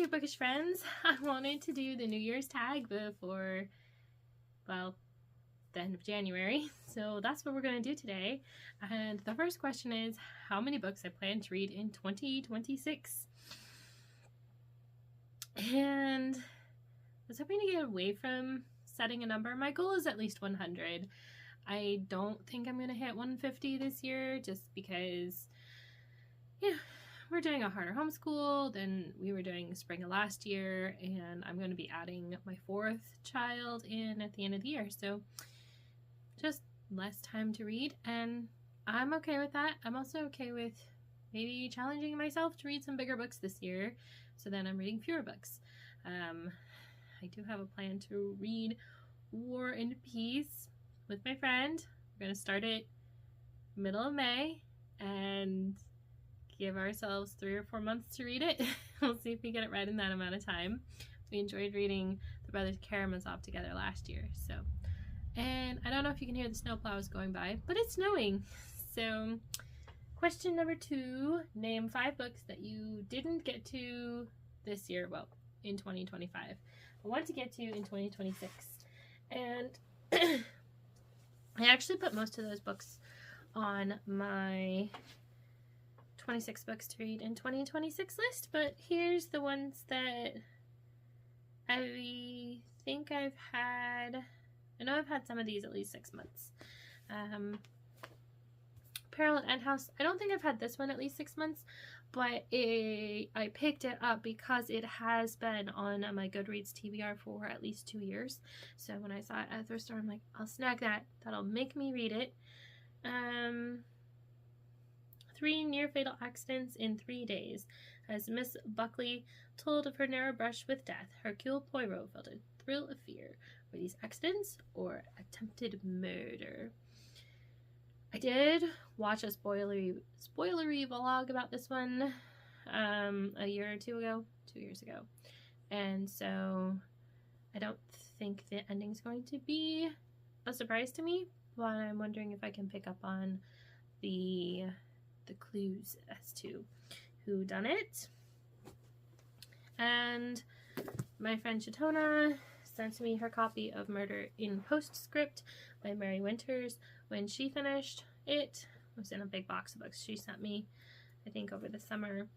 you, bookish friends. I wanted to do the New Year's tag before, well, the end of January, so that's what we're going to do today. And the first question is how many books I plan to read in 2026. And I was hoping to get away from setting a number. My goal is at least 100. I don't think I'm going to hit 150 this year just because, yeah, we're doing a harder homeschool than we were doing spring of last year, and I'm going to be adding my 4th child in at the end of the year, so just less time to read, and I'm okay with that. I'm also okay with maybe challenging myself to read some bigger books this year, so then I'm reading fewer books. I do have a plan to read War and Peace with my friend. We're going to start it middle of May and give ourselves 3 or 4 months to read it. We'll see if we get it read in that amount of time. We enjoyed reading the Brothers Karamazov together last year, so. And I don't know if you can hear the snowplows going by, but it's snowing. So, question number 2, name 5 books that you didn't get to this year, well, in 2025. I want to get to in 2026. And I actually put most of those books on my 26 books to read in 2026 list, but here's the ones that I think I've had. I know I've had some of these at least 6 months. Peril at End House. I don't think I've had this one at least 6 months, but I picked it up because it has been on my Goodreads TBR for at least 2 years. So when I saw it at the thrift store, I'm like, I'll snag that. That'll make me read it. 3 near-fatal accidents in 3 days. As Miss Buckley told of her narrow brush with death, Hercule Poirot felt a thrill of fear. Were these accidents or attempted murder? I did watch a spoilery vlog about this one a year or 2 ago, 2 years ago. And so I don't think the ending's going to be a surprise to me, but I'm wondering if I can pick up on the clues as to who done it. And my friend Shatona sent me her copy of Murder in Postscript by Mary Winters. When she finished it was in a big box of books she sent me, I think over the summer.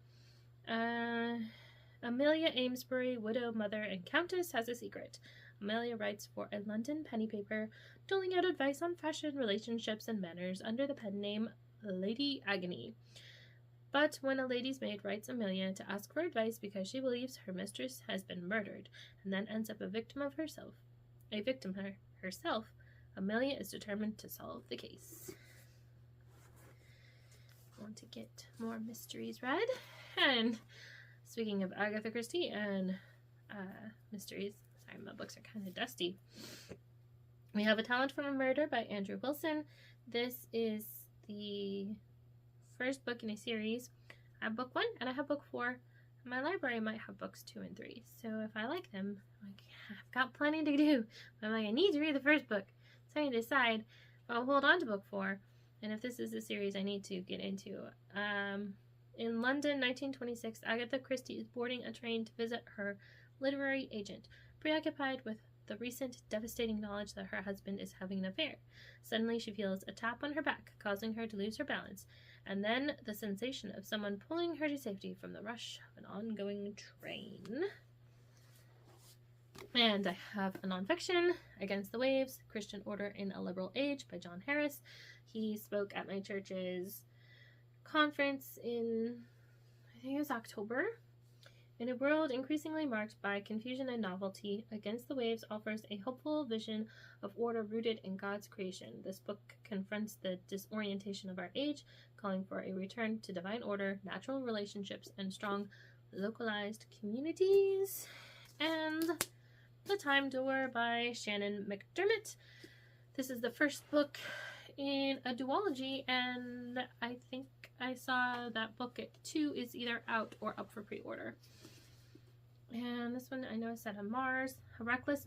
Amelia Amesbury, widow, mother, and countess, has a secret. Amelia writes for a London penny paper, doling out advice on fashion, relationships, and manners under the pen name Lady Agony. But when a lady's maid writes Amelia to ask for advice because she believes her mistress has been murdered and then ends up a victim herself, Amelia is determined to solve the case. I want to get more mysteries read. And speaking of Agatha Christie and mysteries, sorry, my books are kind of dusty. We have A Talent for a Murder by Andrew Wilson. This is the first book in a series. I have book 1 and I have book 4. My library might have books 2 and 3, so if I like them, I've got plenty to do. I'm like, I need to read the first book, so I can decide if I'll hold on to book 4, and if this is the series I need to get into. In London, 1926, Agatha Christie is boarding a train to visit her literary agent, preoccupied with the recent devastating knowledge that her husband is having an affair. Suddenly, she feels a tap on her back, causing her to lose her balance, and then the sensation of someone pulling her to safety from the rush of an ongoing train. And I have a nonfiction, Against the Waves, Christian Order in a Liberal Age by John Harris. He spoke at my church's conference in, I think it was October. In a world increasingly marked by confusion and novelty, Against the Waves offers a hopeful vision of order rooted in God's creation. This book confronts the disorientation of our age, calling for a return to divine order, natural relationships, and strong localized communities. And The Time Door by Shannon McDermott. This is the first book in a duology, and I think I saw that book 2 is either out or up for pre-order. And this one I know is set on Mars. A reckless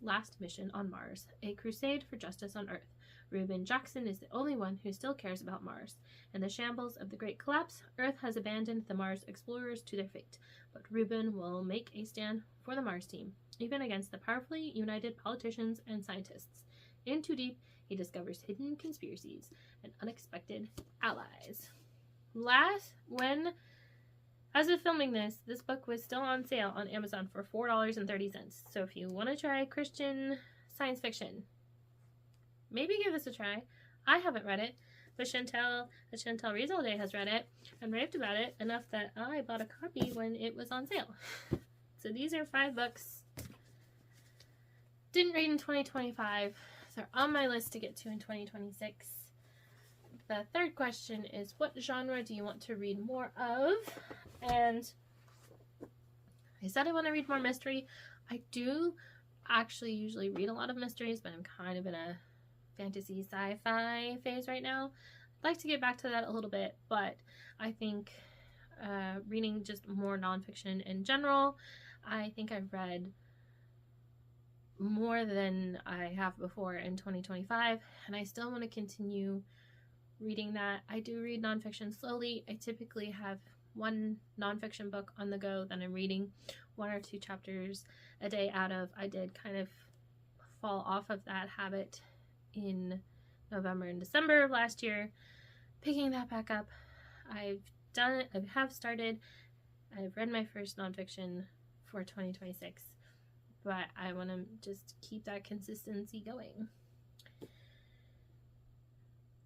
last mission on Mars. A crusade for justice on Earth. Reuben Jackson is the only one who still cares about Mars. In the shambles of the Great Collapse, Earth has abandoned the Mars explorers to their fate, but Reuben will make a stand for the Mars team, even against the powerfully united politicians and scientists. In Too Deep, he discovers hidden conspiracies and unexpected allies. As of filming this book was still on sale on Amazon for $4.30. So if you want to try Christian science fiction, maybe give this a try. I haven't read it, but Chantel Rizalde has read it and raved about it enough that I bought a copy when it was on sale. So these are 5 books. Didn't read in 2025. They're on my list to get to in 2026. The third question is, what genre do you want to read more of? And I said I want to read more mystery. I do actually usually read a lot of mysteries, but I'm kind of in a fantasy sci-fi phase right now. I'd like to get back to that a little bit, but I think reading just more nonfiction in general, I think I've read more than I have before in 2025, and I still want to continue reading that. I do read nonfiction slowly. I typically have one nonfiction book on the go that I'm reading 1 or 2 chapters a day out of. I did kind of fall off of that habit in November and December of last year. Picking that back up. I've read my first nonfiction for 2026, but I want to just keep that consistency going.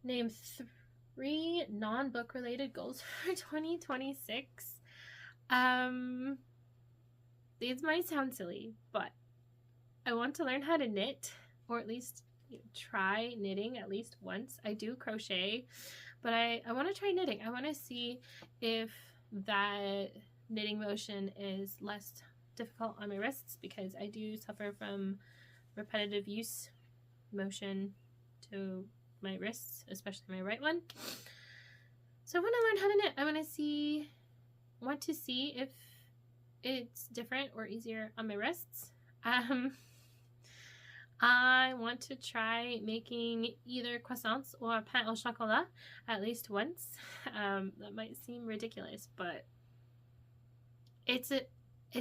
Name 3 non-book related goals for 2026. These might sound silly, but I want to learn how to knit, or at least try knitting at least once. I do crochet, but I want to try knitting. I want to see if that knitting motion is less difficult on my wrists, because I do suffer from repetitive use motion to my wrists, especially my right one. So I want to learn how to knit. I want to see if it's different or easier on my wrists. I want to try making either croissants or pain au chocolat at least once. That might seem ridiculous, but it's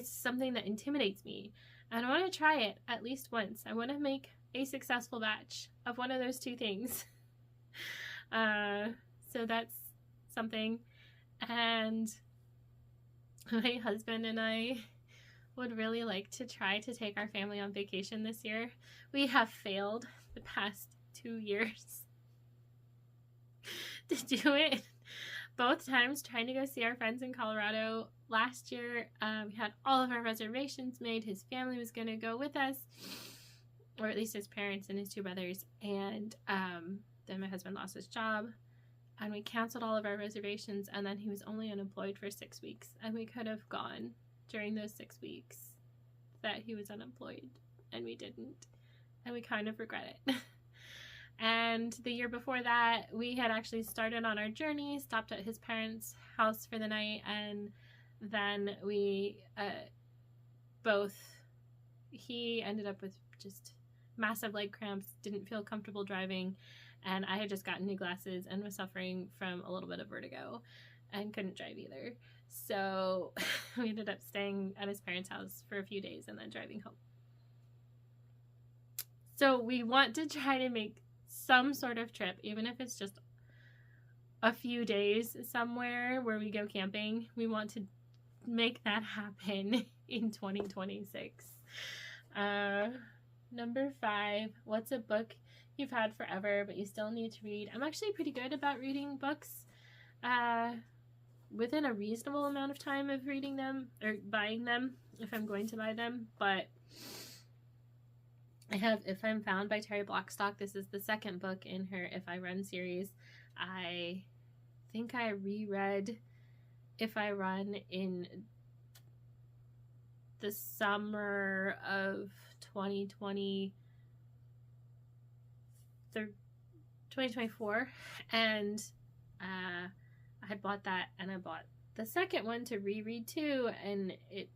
something that intimidates me, and I want to try it at least once. I want to make a successful batch of one of those 2 things. So that's something. And my husband and I would really like to try to take our family on vacation this year. We have failed the past 2 years to do it. Both times trying to go see our friends in Colorado. Last year, we had all of our reservations made. His family was going to go with us, or at least his parents and his 2 brothers. And then my husband lost his job, and we canceled all of our reservations, and then he was only unemployed for 6 weeks, and we could have gone during those 6 weeks that he was unemployed, and we didn't, and we kind of regret it. And the year before that, we had actually started on our journey, stopped at his parents' house for the night, and then we he ended up with just massive leg cramps, didn't feel comfortable driving, and I had just gotten new glasses and was suffering from a little bit of vertigo and couldn't drive either. So we ended up staying at his parents' house for a few days and then driving home. So we want to try to make some sort of trip, even if it's just a few days somewhere where we go camping. We want to make that happen in 2026. Number 5, what's a book you've had forever but you still need to read? I'm actually pretty good about reading books within a reasonable amount of time of reading them or buying them if I'm going to buy them, but I have If I'm Found by Terry Blackstock. This is the 2nd book in her If I Run series. I think I reread If I Run in the summer of 2024, and I had bought that, and I bought the 2nd one to reread too, and it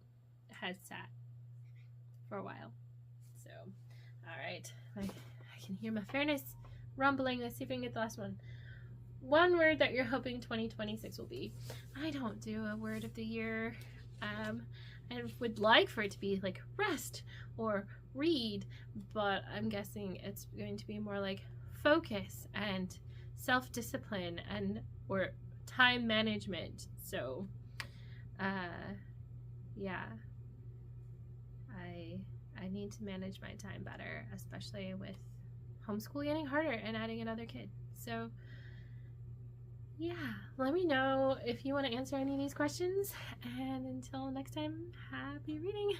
has sat for a while. So, all right, I can hear my furnace rumbling. Let's see if we can get the last one. One word that you're hoping 2026 will be. I don't do a word of the year. I would like for it to be like rest or read, but I'm guessing it's going to be more like focus and self-discipline and or time management. So yeah, I need to manage my time better, especially with homeschool getting harder and adding another kid. So yeah, let me know if you want to answer any of these questions, and until next time, happy reading.